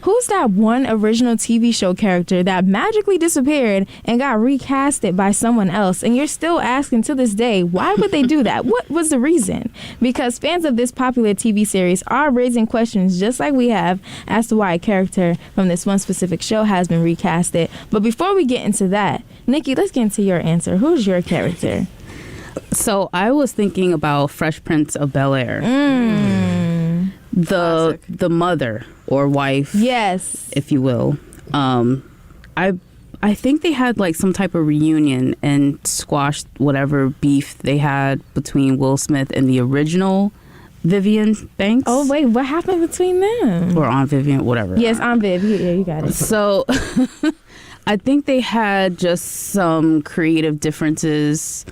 who's that one original TV show character that magically disappeared and got recasted by someone else? And you're still asking to this day, why would they do that? What was the reason? Because fans of this popular TV series are raising questions just like we have as to why a character from this one specific show has been recasted. But before we get into that, Nikki, let's get into your answer. Who's your character? So I was thinking about Fresh Prince of Bel-Air. The mother or wife, yes, if you will. I think they had like some type of reunion and squashed whatever beef they had between Will Smith and the original Vivian Banks. Oh wait, what happened between them? Or Aunt Vivian, whatever. Yes, Aunt Viv. Yeah, you got it. So I think they had just some creative differences.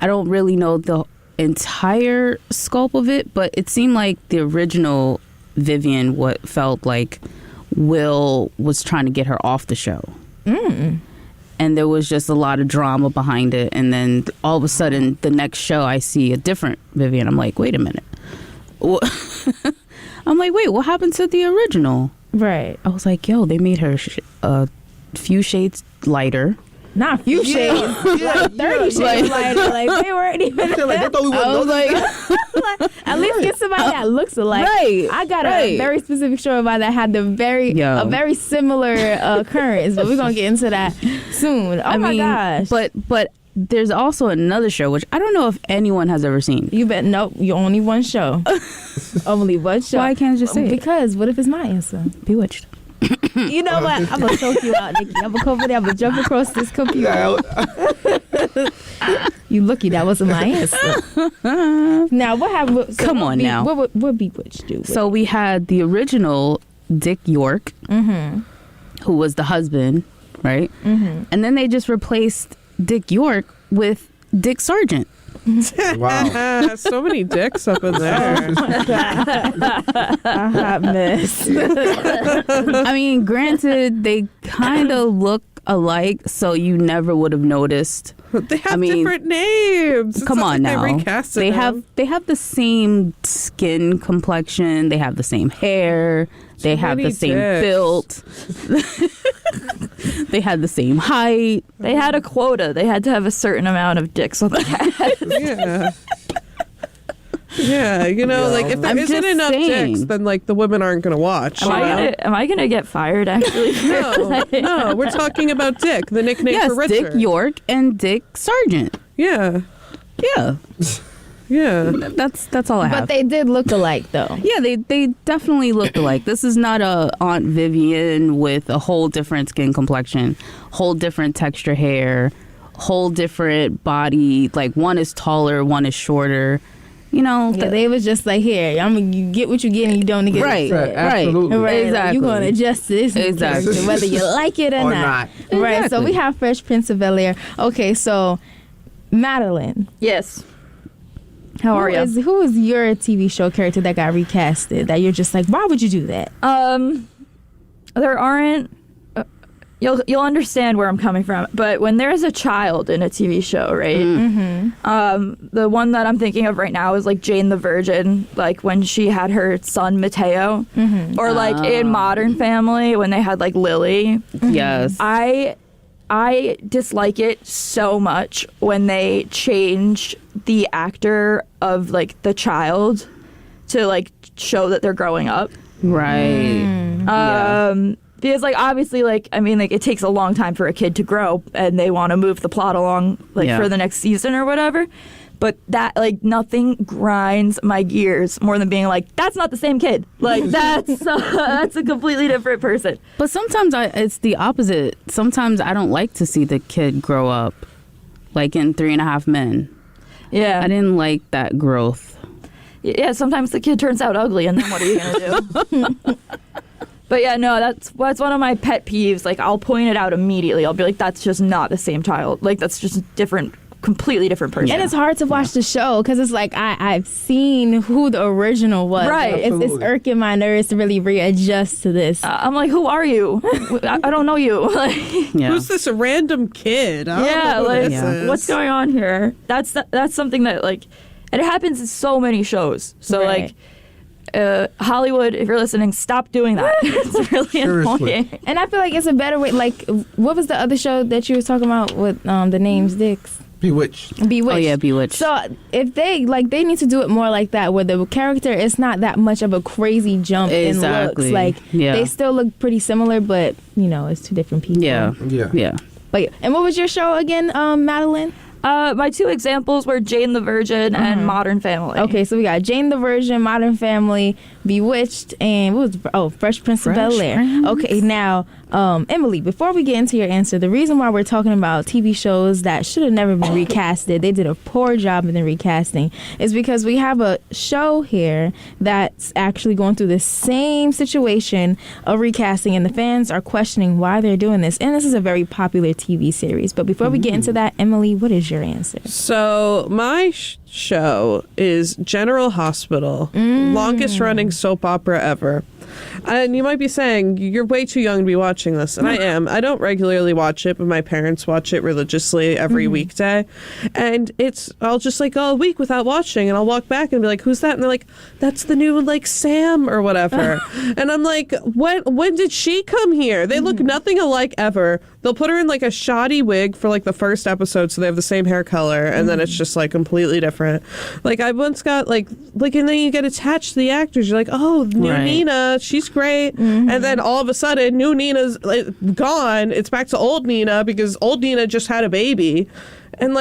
I don't really know the entire scope of it, but it seemed like the original Vivian what felt like Will was trying to get her off the show. And there was just a lot of drama behind it, and then all of a sudden the next show I see a different Vivian. I'm like, wait a minute. I'm like, wait, what happened to the original? Right. I was like, yo, they made her a few shades lighter. Not a few shades, like 30 shades lighter. Like they weren't even. They thought we wouldn't notice that. At least get somebody that looks alike. Right. I got a very specific show about that had a very similar occurrence, but we're gonna get into that soon. Oh my gosh! But there's also another show which I don't know if anyone has ever seen. You bet. Nope. You only one show. Only one show. Why can't I just say it? Because what if it's my answer? Bewitched. You know what? I'm gonna choke you out, Nikki. I'm gonna come over there. I'm gonna jump across this computer. You lucky that wasn't my answer. Now what happened? So Come on now. What Bewitched do? So we had the original Dick York, who was the husband, right? And then they just replaced Dick York with Dick Sargent. Wow. So many dicks up in there. A hot mess. I mean, granted, they kind of look alike, so you never would have noticed. They have different names. It's Come not on like now. They recasted them. They have the same skin complexion. They have the same hair. They have the same build. They had the same height. They had a quota. They had to have a certain amount of dicks on the cast. Yeah. Yeah, you know, like if there isn't enough dicks, then like the women aren't going to watch. Am I gonna get fired? Actually, no. We're talking about Dick, the nickname for Richard. Dick York and Dick Sargent. Yeah. That's all I have. But they did look alike, though. Yeah, they definitely looked alike. This is not a Aunt Vivian with a whole different skin complexion, whole different texture hair, whole different body. Like one is taller, one is shorter. You know, they was just like, here, you get what you get and you don't get right. Absolutely. Right. Exactly. You're going to adjust to this character, whether you like it or not. Right. Exactly. So we have Fresh Prince of Bel-Air. Okay, so Madeline. Yes. How are you? Who is your TV show character that got recasted that you're just like, why would you do that? There aren't. You'll understand where I'm coming from, but when there's a child in a TV show, right? The one that I'm thinking of right now is like Jane the Virgin, like when she had her son Mateo, or like in Modern Family when they had like Lily. Yes. I dislike it so much when they change the actor of like the child to like show that they're growing up. Right. Because, like, obviously, like, I mean, like, it takes a long time for a kid to grow, and they want to move the plot along, like, for the next season or whatever. But that, like, nothing grinds my gears more than being like, that's not the same kid. Like, that's a completely different person. But sometimes it's the opposite. Sometimes I don't like to see the kid grow up, like in 3.5 Men. Yeah. I didn't like that growth. Yeah, sometimes the kid turns out ugly, and then what are you going to do? But yeah, no, that's one of my pet peeves. Like, I'll point it out immediately. I'll be like, that's just not the same child. Like, that's just a different, completely different person. And it's hard to watch the show because it's like I've seen who the original was. Right. It's irking my nerves to really readjust to this. I'm like, who are you? I don't know you. Like, who's this random kid? I don't know who this is. What's going on here? That's something that, like, and it happens in so many shows. So, like, Hollywood, if you're listening, stop doing that. It's really Seriously. annoying. And I feel like it's a better way. Like, what was the other show that you was talking about with the names Dicks? Bewitched. Bewitched. Oh yeah, Bewitched. So if they need to do it more like that, where the character is not that much of a crazy jump Exactly. in looks. Like Yeah. they still look pretty similar, but it's two different people. Yeah. Yeah. But and what was your show again, Madeline? My two examples were Jane the Virgin and Modern Family. Okay, so we got Jane the Virgin, Modern Family, Bewitched, and what was Fresh Prince of Bel-Air. Okay, now Emily, before we get into your answer, the reason why we're talking about TV shows that should have never been recasted, they did a poor job in the recasting, is because we have a show here that's actually going through the same situation of recasting, and the fans are questioning why they're doing this. And this is a very popular TV series. But before we get into that, Emily, what is your answer? So my show is General Hospital, longest running soap opera ever. And you might be saying, you're way too young to be watching this. And I am. I don't regularly watch it, but my parents watch it religiously every weekday. And I'll just go a week without watching, and I'll walk back and be like, who's that? And they're like, that's the new Sam or whatever. And I'm like, when did she come here? They look nothing alike ever. They'll put her in a shoddy wig for the first episode so they have the same hair color, and then it's just completely different. I once got and then you get attached to the actors. You're like, oh, new Right. Nina, she's great. And then all of a sudden, new Nina's gone. It's back to old Nina because old Nina just had a baby. And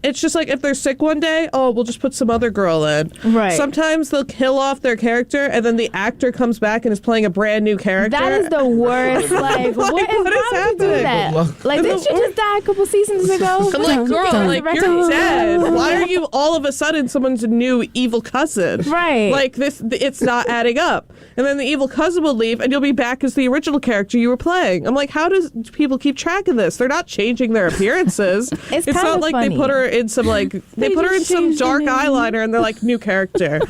it's just if they're sick one day, we'll just put some other girl in. Right. Sometimes they'll kill off their character, and then the actor comes back and is playing a brand new character. That is the worst. Why what is would you do happening? that? Good luck. Didn't you just die a couple seasons ago? I'm like, girl, you're dead. Why are you all of a sudden someone's new evil cousin? Right. It's not adding up. And then the evil cousin will leave, and you'll be back as the original character you were playing. I'm like, how do people keep track of this? They're not changing their appearances. It's not kinda like funny. they put her in some they put her in just some changed the dark name. eyeliner, and they're like, new character.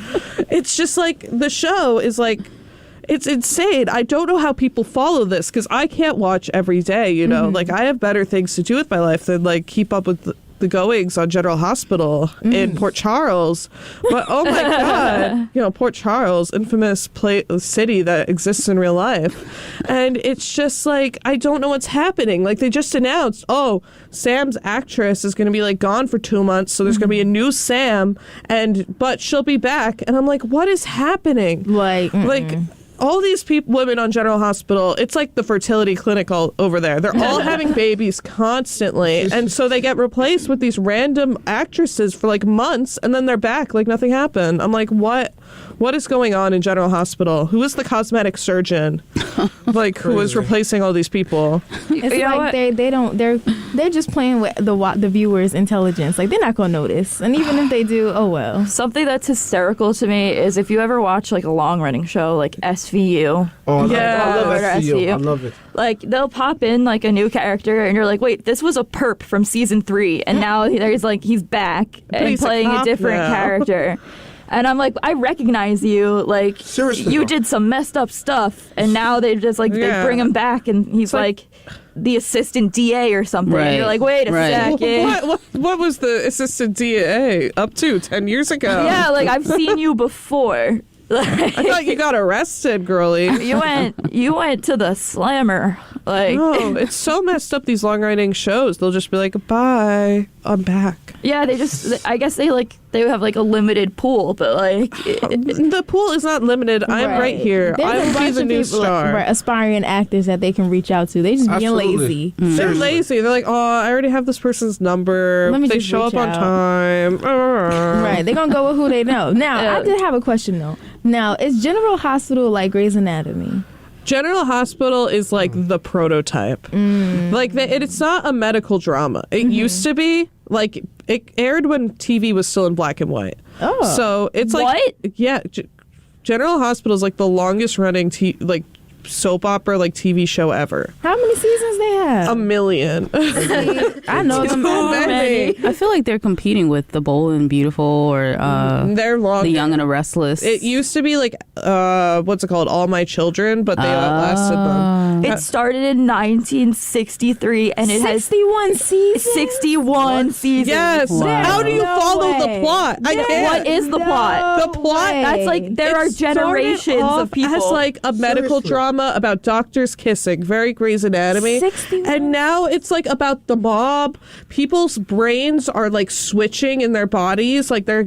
It's just the show is it's insane. I don't know how people follow this because I can't watch every day, I have better things to do with my life than keep up with the goings on General Hospital in Port Charles. But oh my God, Port Charles, infamous city that exists in real life. And it's just I don't know what's happening. They just announced, Sam's actress is going to be gone for 2 months. So there's going to be a new Sam, but she'll be back. And I'm like, what is happening? All these women on General Hospital, it's like the fertility clinic all over there. They're all having babies constantly. And so they get replaced with these random actresses for months, and then they're back like nothing happened. I'm like, what is going on in General Hospital? Who is the cosmetic surgeon? Who is replacing all these people? It's they're just playing with the viewer's intelligence. They're not gonna notice. And even if they do, oh well. Something that's hysterical to me is if you ever watch a long running show like SVU. Oh, Yeah. I love SVU. I love it. They'll pop in a new character and you're like, wait, this was a perp from season 3 and now he's back and he's a playing a cop different now. character. And I'm like, I recognize you. Seriously, you though. did some messed up stuff, and now they just they bring him back, and he's the assistant DA or something. Right. And you're like, wait a second. What was the assistant DA up to 10 years ago? Yeah, I've seen you before. I thought you got arrested, girlie. You went to the slammer. No, it's so messed up, these long-running shows. They'll just be like, bye, I'm back. Yeah, I guess they have a limited pool, but The pool is not limited. I'm right here. There's I a will be bunch the of new people, star. aspiring actors that they can reach out to. They just being Absolutely. lazy. They're lazy. They're like, oh, I already have this person's number. Let me They just show reach up on out. time. Right, they're gonna go with who they know. Now, Yeah. I did have a question though. Now, is General Hospital like Grey's Anatomy? General Hospital is the prototype. It's not a medical drama. It used to be. It aired when TV was still in black and white. Oh. So it's What? Yeah. General Hospital is the longest running soap opera like TV show ever. How many seasons they have? A million. I know them. Too many. I feel like they're competing with The Bold and Beautiful or They're long. The Young and the Restless. It used to be like what's it called? All My Children, but they outlasted them. It started in 1963 and it has 61 seasons. 61 seasons. Yes. Wow. How do you No follow way. the plot? I can't. What is the plot? The plot? way. That's like there are It started generations off of people. as like a medical Seriously. drama about doctors kissing, very Grey's Anatomy. 61. And now it's like about the mob. People's brains are like switching in their bodies, like they're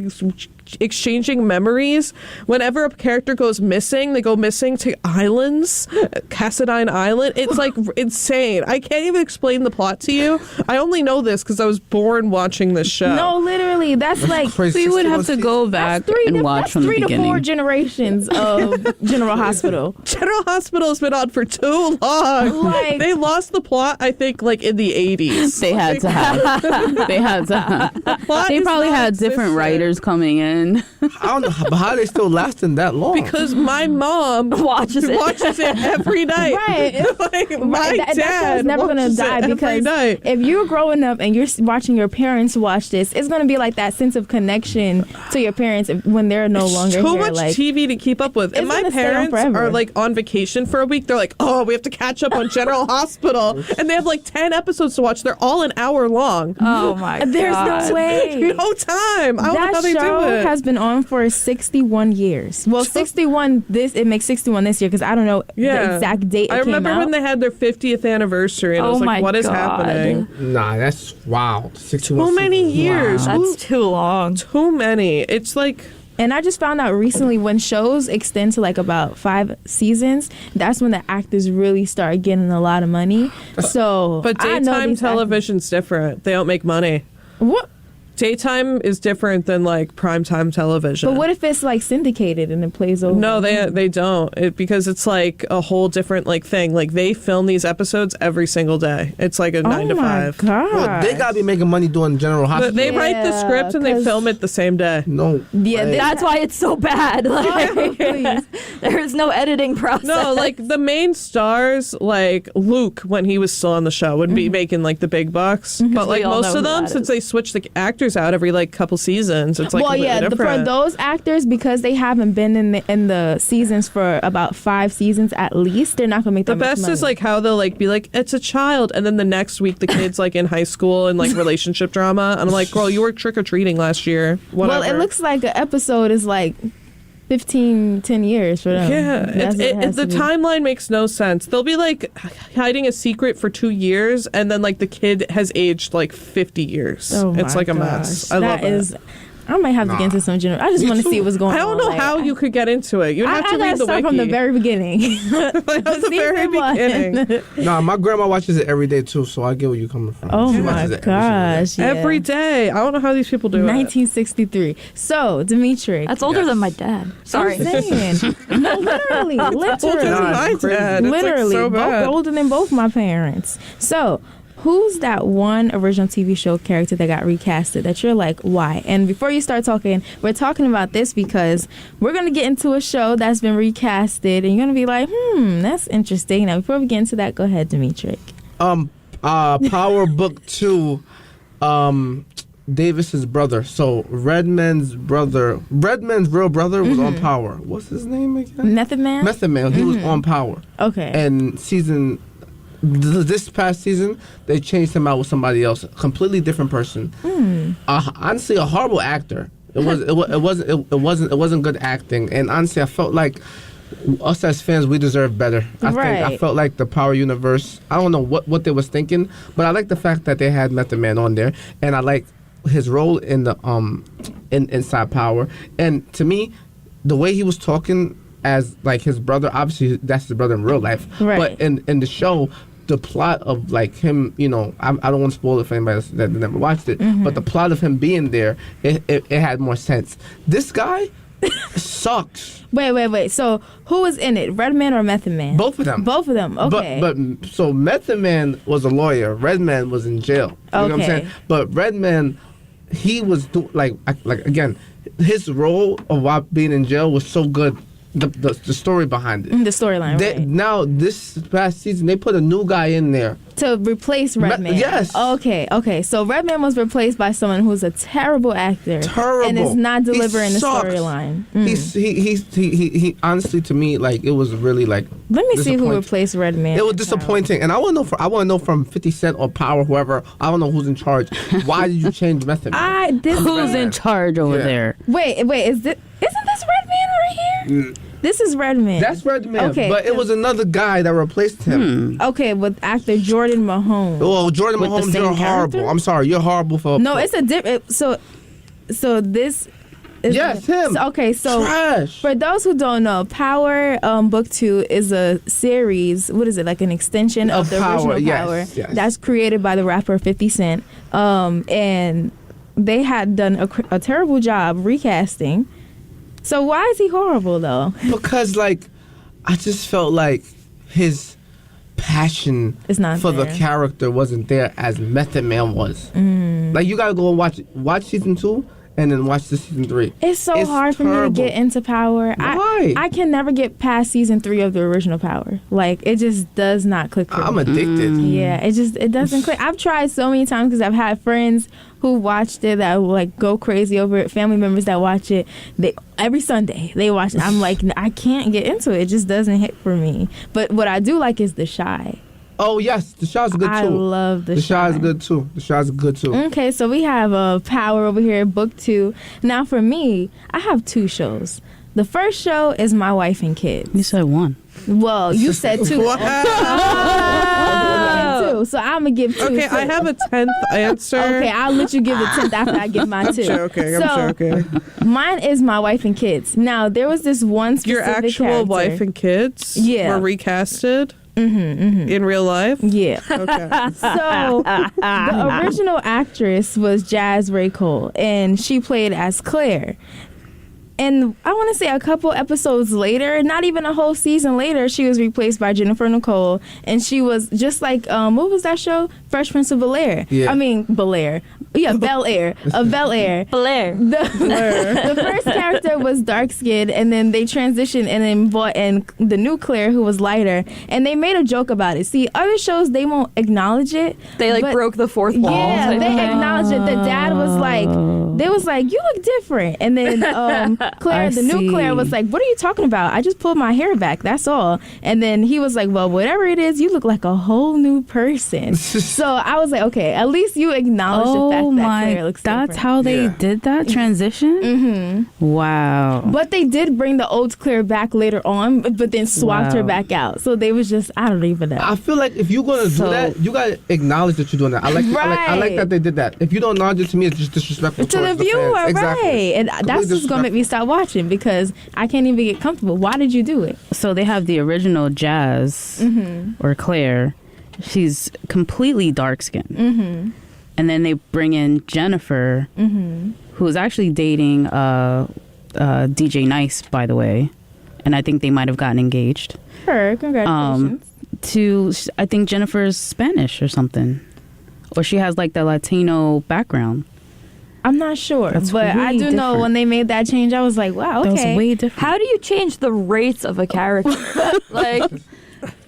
exchanging memories. Whenever a character goes missing, they go missing to islands, Cassadine Island. It's like insane. I can't even explain the plot to you. I only know this because I was born watching this show. No, literally, that's like Crazy. so you would have to 61 go back three and to, watch that's from the 3 to 4 beginning. generations of General Hospital. General Hospital has been on for too long. Like- they lost the plot, I think, like in the 80s. They had to have. They had to have. Plot They is probably not had different existent. writers coming in. I don't know, but how are they still lasting that long? Because my mom watches it. watches it every night. Right. Like, my Right, that dad show's never gonna watches it die every because night. if you're growing up and you're watching your parents watch this, it's gonna be like that sense of connection to your parents when they're no longer Too here. much Like, TV to keep up with. And It's my gonna stay on parents forever. are like on vacation for a week. They're like, oh, we have to catch up on General Hospital. And they have like 10 episodes to watch. They're all an hour long. Oh my god. there's no way. No time. I don't know how That they do show it. has been on for 61 years. Well, 61 it makes 61 this year because I don't know the exact date it I remember came out. when they had their 50th anniversary, and I Oh was my like, what is God. happening? Nah, that's wow. 61 Too many seasons. years. That's Ooh, too long. too many. It's like, And I just found out recently when shows extend to like about 5 seasons, that's when the actors really start getting a lot of money. So, but I know daytime these television's different. They don't make money. What? Daytime is different than like primetime television. But what if it's like syndicated and it plays over? No, they don't. Because it's like a whole different like thing. Like they film these episodes every single day. It's like a 9 to 5. God. Well, they gotta be making money doing General Hospital. But they write the Yeah, script and they 'cause- film it the same day. No. Yeah, way. That's why it's so bad. Like, please. there's no editing process. No, like the main stars, like Luke, when he was still on the show, would be making like the big bucks. But like we all most know of who them, that since is. they switch the actors out every like couple seasons, it's like well, completely yeah, for different. those actors, because they haven't been in the seasons for about 5 seasons at least, they're not gonna make The that much best money. is like how they'll like be like, it's a child, and then the next week the kid's like in high school and like relationship drama, and I'm like, girl, you were trick or treating last year. Whatever. well, it looks like an episode is like 10 years for them. Yeah, That's what it has the to be. timeline makes no sense. They'll be like hiding a secret for 2 years, and then like the kid has aged like 50 years. Oh It's my like a gosh. mess. I love That is- it. I might have to get into some general. I just Me want to too. see what's going on. I don't know like, how you could get into it. You'd I have to gotta read the start wiki. from the very beginning. Like, at the very beginning. Nah, my grandma watches it every day too, so I get where you're coming from. Oh She my watches it every single day. gosh! Yeah. Every day. I don't know how these people do it. 1963. So, Dimitri. That's older than my dad. Sorry. I'm saying. No, literally. Older Literally. than Nah, my it's crazy. dad. It's Literally. like so both bad. older than both my parents. So, who's that one original TV show character that got recasted that you're like, why? And before you start talking, we're talking about this because we're going to get into a show that's been recasted and you're going to be like, that's interesting. Now, before we get into that, go ahead, Dimitri. Power Book 2, Davis's brother. So Redman's real brother was on Power. What's his name again? Method Man? Method Man. He was on Power. Okay. And this past season, they changed him out with somebody else, completely different person. Honestly, a horrible actor. It wasn't good acting. And honestly, I felt like us as fans, we deserve better. I felt like the Power universe, I don't know what they was thinking, but I like the fact that they had Method Man on there, and I like his role in the inside Power. And to me, the way he was talking as like his brother, obviously that's his brother in real life, Right. but in the show, the plot of like him, I don't want to spoil it for anybody else that never watched it, but the plot of him being there, it had more sense. This guy sucks. Wait. So, who was in it? Redman or Method Man? Both of them. Both of them. Okay. But so Method Man was a lawyer. Redman was in jail. You know what I'm Okay. saying? But Redman, he was like again, his role of being in jail was so good. the story behind it. The storyline, right. Now, this past season, they put a new guy in there. To replace Redman. Yes. Okay. So Redman was replaced by someone who's a terrible actor. Terrible. And is not delivering the sucks. storyline. He honestly, to me, like, it was really, like, Let me see who disappointing. replaced Redman. It was disappointing, and I want to know from 50 Cent or Power, whoever. I don't know who's in charge. Why did you change Method Man? Who's in charge over there? Wait, isn't this Redman right here? This is Redman. That's Redman. Okay, but it was another guy that replaced him. Okay, with actor Jordan Mahone. Oh, Jordan With the Mahomes, same you're horrible. character? I'm sorry, you're horrible for. No, it's a different. So this. Is Yes, him. So Trash. for those who don't know, Power Book 2 is a series. What is it, like an extension of the Power, original yes, Power? yes. That's created by the rapper 50 Cent. And they had done a terrible job recasting. So why is he horrible though? Because, like, I just felt like his passion It's not for the there. character wasn't there as Method Man was. Like, you gotta go and watch season 2 and then watch the season 3. It's so hard for me to terrible. get into Power. Why? I can never get past season 3 of the original Power. Like, it just does not click for I'm me. addicted. Yeah, it doesn't click. I've tried so many times because I've had friends who watched it that will, like, go crazy over it. Family members that watch it, every Sunday they watch it. I'm like, I can't get into it. It just doesn't hit for me. But what I do like is The Shy. Oh yes, The Shy's good too. I love The The Shy. Shy's good too. The Shy's good too. Okay, so we have Power over here, Book 2. Now for me, I have 2 shows. The first show is My Wife and Kids. You said one. Well, you said 2. Wow. Two, so I'm gonna give 2. Okay, So- I have a 10th answer. Okay, I'll let you give the 10th after I give mine too. I'm joking. Mine is My Wife and Kids. Now there was this one specific Your actual character. wife and kids Yeah. were recasted in real life? Yeah. Okay. So the original actress was Jazz Ray Cole, and she played as Claire. And I want to say a couple episodes later, not even a whole season later, she was replaced by Jennifer Nicole. And she was just like, what was that show? Fresh Prince of Bel-Air. Yeah. I mean, Bel-Air. Yeah, Bel-Air. Of Bel-Air. Blair. The first character was dark skinned, and then they transitioned and then brought in the new Claire, who was lighter. And they made a joke about it. See, other shows, they won't acknowledge it. They like but- broke the fourth wall. Yeah, type they of thing. acknowledged it. The dad was like, they was like, you look different. And then Claire, I the new see. Claire, was like, what are you talking about? I just pulled my hair back. That's all. And then he was like, well, whatever it is, you look like a whole new person. So I was like, okay, at least you acknowledge the fact that Claire looks that's different. how they Yeah. did that transition? Mm-hmm. Wow. But they did bring the old Claire back later on, but then swapped her Wow. back out. So they was just, I don't even know. I feel like if you're gonna So- do that, you gotta acknowledge that you're doing that. I like Right. that they did that. If you don't acknowledge it, to me, it's just disrespectful To the towards viewer, fans. Exactly. right? And that's just gonna make me stop watching because I can't even get comfortable. Why did you do it? So they have the original Jazz or Claire. She's completely dark skinned. And then they bring in Jennifer, who is actually dating DJ Nice, by the way. And I think they might have gotten engaged. Her, congratulations. I think Jennifer's Spanish or something. Or she has like the Latino background. I'm not sure, That's but I way do know different. when they made that change, I was like, wow, That was okay. way different. How do you change the rates of a character? Like,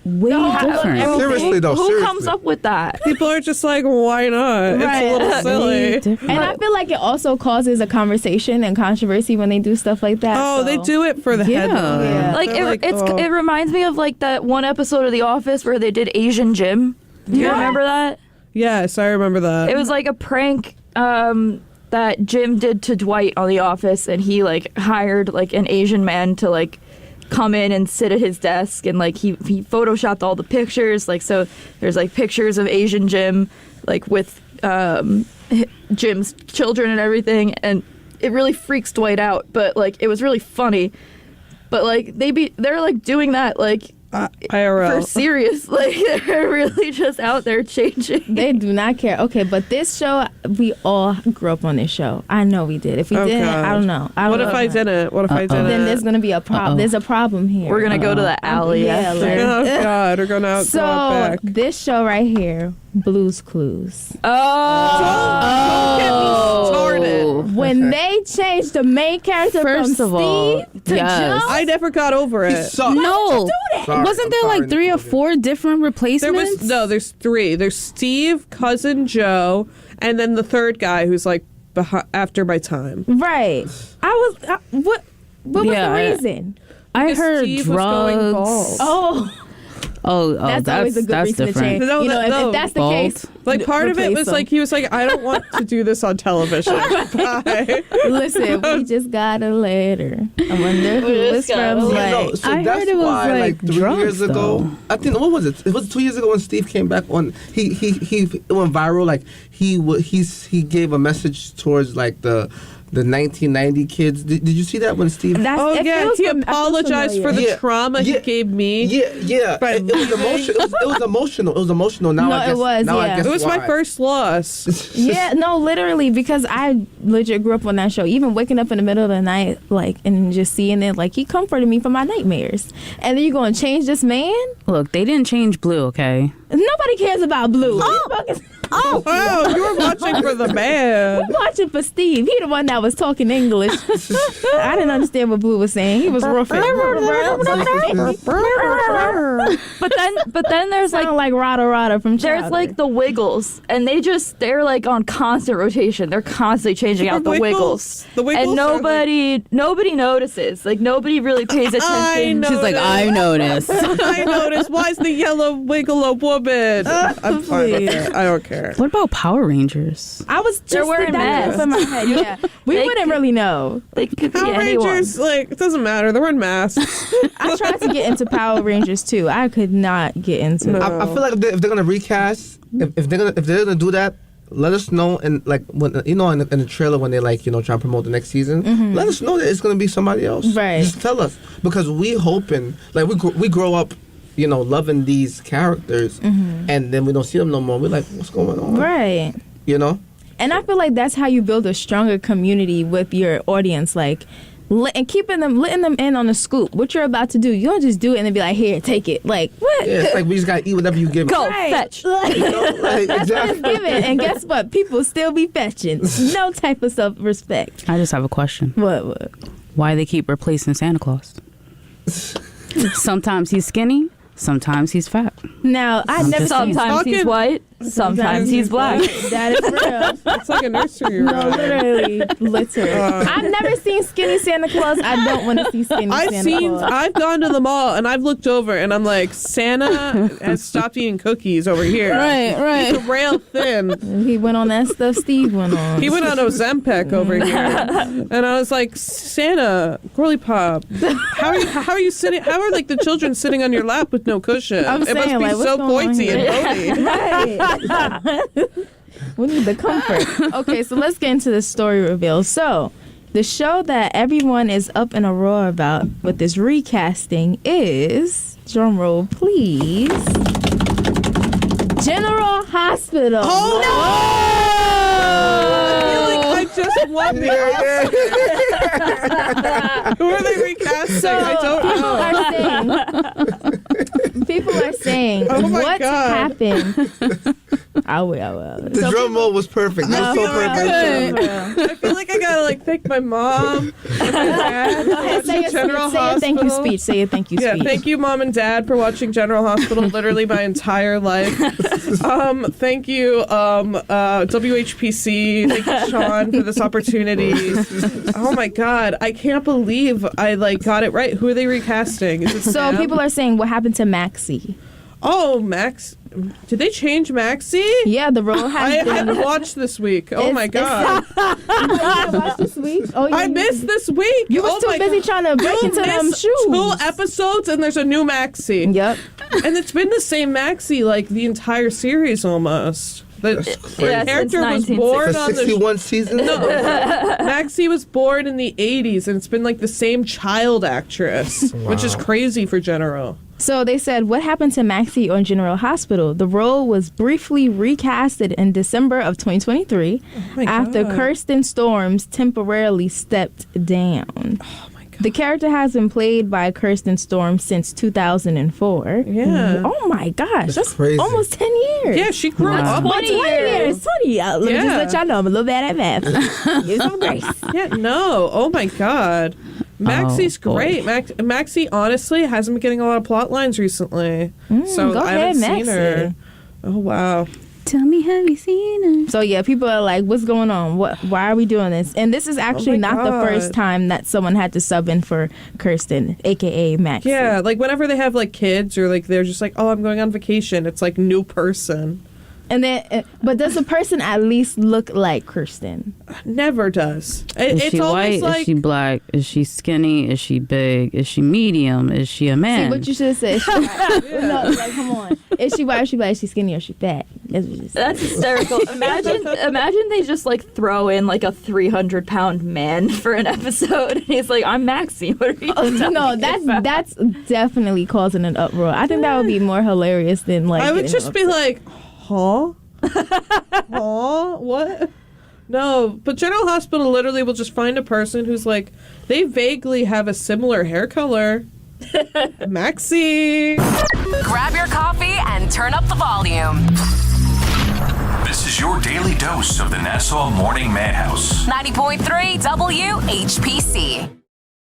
Way different. Seriously, though, who seriously. comes up with that? People are just like, why not? Right. It's a little Way silly. different. And I feel like it also causes a conversation and controversy when they do stuff like that. Oh, so. they do it for the Yeah. headline. Yeah. Like, They're it reminds me of like that one episode of The Office where they did Asian Jim. Do you What? remember that? Yes, I remember that. It was like a prank that Jim did to Dwight on The Office, and he like hired like an Asian man to like come in and sit at his desk, and like he photoshopped all the pictures. Like, so there's like pictures of Asian Jim like with Jim's children and everything, and it really freaks Dwight out. But like it was really funny. But like they're like doing that like IRL. for serious. Like they're really just out there changing. They do not care. Okay, but this show, we all grew up on this show. I know we did. If we Oh, didn't, God. I don't know. I What don't if know. I didn't? What if I didn't? Then there's gonna be a problem. There's a problem here. We're gonna go to the alley Yeah, after. like- Oh God, we're going out. So go out back. this show right here, Blue's Clues. Don't get me started. When they changed the main character First from of all, Steve to yes. Joe, I never got over He it. sucked. No, Sorry, wasn't I'm there sorry, like 3 or Nicole. 4 different replacements? There's 3. There's Steve, cousin Joe, and then the third guy who's like after my time. right? What was Yeah, the reason? I Because heard Steve was going drugs. bald. Oh, That's always a good that's reason different. to change. No, You know, no, if that's the bald. case, Like part of it replace was him. like he was like, I don't want to do this on television. Bye. Listen, we just got a letter. I wonder who it's from. No, Like, so I that's heard it was, why, like, 3 drugs, years ago. though. I think what was it? It was 2 years ago when Steve came back on. He went viral. Like he gave a message towards like the 1990 kids. Did you see that when Steve? that's, Oh it yeah, feels he I feel apologized for the Yeah, trauma yeah, he gave me. Yeah. By It was emotional. It was emotional. It was emotional. Now No, I guess. it was, Now I yeah. guess It was my why. first loss. Yeah, no, literally, because I legit grew up on that show. Even waking up in the middle of the night, like, and just seeing it, like, he comforted me from my nightmares. And then you're going to change this man? Look, they didn't change Blue, okay? Nobody cares about Blue. Oh, wow, you were watching for the man. We're watching for Steve. He the one that was talking English. I didn't understand what Blue was saying. He was rouging. But then there's Sound like like Rada Rada from Chowder. there's like the Wiggles, and they're like on constant rotation. They're constantly changing out the Wiggles. The Wiggles And are nobody notices. Like nobody really pays attention. know. She's like, I noticed. I noticed. Why is the yellow wiggle a woman? I'm fine with it. I don't care. What about Power Rangers? I was just They're wearing that masks. in my head. Yeah, we They wouldn't could- really know. They could be Power anyone. Rangers, like, it doesnn't matter. They're wearing masks. I tried to get into Power Rangers too. I could not get into No. it. I feel like if they're gonna recast, if they're gonna do that, let us know. And like when in the trailer when they like try to promote the next season, let us know that it's gonna be somebody else. Right. Just tell us, because we hoping like we grow up, loving these characters, and then we don't see them no more. We're like, what's going on? Right. And I feel like that's how you build a stronger community with your audience, like, and letting them in on the scoop. What you're about to do, you don't just do it and then be like, here, take it. Like, what? Yeah, it's like we just gotta eat whatever you give. Go Right. fetch. Like, Like, that's what it's exactly. given. And guess what? People still be fetching. No type of self-respect. I just have a question. What? Why they keep replacing Santa Claus? Sometimes he's skinny, sometimes he's fat. Now, I I'm never just saying. Sometimes he's Fucking- white. Sometimes he's black. That is real. It's like a nursery No, rhyme. literally. I've never seen skinny Santa Claus. I don't want to see skinny Santa Claus. I've gone to the mall and I've looked over and I'm like, Santa has stopped eating cookies over here. Right. He's rail thin. He went on that stuff Steve went on. He went on Ozempic over here, and I was like, Santa, Girly Pop, how are you sitting? How are like the children sitting on your lap with no cushion? I'm It must saying, be like, what's so going on pointy here? and bony. Right. We need the comfort. Okay, so let's get into the story reveal. So, the show that everyone is up in a roar about with this recasting is, drum roll please, General Hospital. Oh no! I feel like I just won the Who are they recasting? So, I don't know. people are saying Oh my what God. happened. I will. The drum roll was perfect. It was so perfect. I feel like I gotta like thank my mom and my dad for Say watching a General thank you Hospital. speech. Say a thank you Yeah, speech. thank you, Mom and Dad, for watching General Hospital literally my entire life. Thank you, WHPC. Thank you, Sean, for this opportunity. Oh my God, I can't believe I like got it right. Who are they recasting? Is it So Sam? people are saying what happened to Maxie. Oh, Max. Did they change Maxie? Yeah, the role I has been. haven't watched this week. Oh It's- my God. watched this week. Oh, yeah, I missed this week. You was Oh too my busy God. trying to break You into them missed shoes. 2 episodes and there's a new Maxie. Yep. And it's been the same Maxie like the entire series almost. The That's crazy. Yeah, since character was 1960. born For on the 61 seasons. no. Maxie was born in the 80s and it's been like the same child actress, which is crazy for General. So they said, what happened to Maxie on General Hospital? The role was briefly recasted in December of 2023 my after God. Kirsten Storms temporarily stepped down. Oh my The character has been played by Kirsten Storm since 2004. Yeah. Oh my gosh, that's crazy. almost 10 years. Yeah, she grew Wow. up. 20 years. 20. Let me just Yeah. let y'all know I'm a little bad at math. Give some grace. Yeah, no. Oh my God. Maxie's Oh, boy. great. Maxie honestly hasn't been getting a lot of plot lines recently. So go I haven't ahead, seen her. Maxie. Oh wow. Tell me, have you seen her? So yeah, people are like, "What's going on? Why are we doing this?" And this is actually my not the first God. time that someone had to sub in for Kirsten, aka Max. Yeah, like whenever they have like kids or like they're just like, oh, I'm going on vacation. It's like new person. And then, but does the person at least look like Kirsten? Never does. Is It's she always white? like Is she black? Is she skinny? Is she big? Is she medium? Is she a See, man? what you should have said. No, like, come on. Is she white? Is she black? Is she skinny? Or is she fat? That's what you said. That's hysterical. Imagine they just like throw in like a 300-pound man for an episode. And he's like, I'm Maxie. What are you telling No, me that's about?" that's definitely causing an uproar. I think that would be more hilarious than like. I would getting just an be like, huh? Huh? What? No, but General Hospital literally will just find a person who's like, they vaguely have a similar hair color. Maxie. Grab your coffee and turn up the volume. This is your daily dose of the Nassau Morning Madhouse. 90.3 WHPC.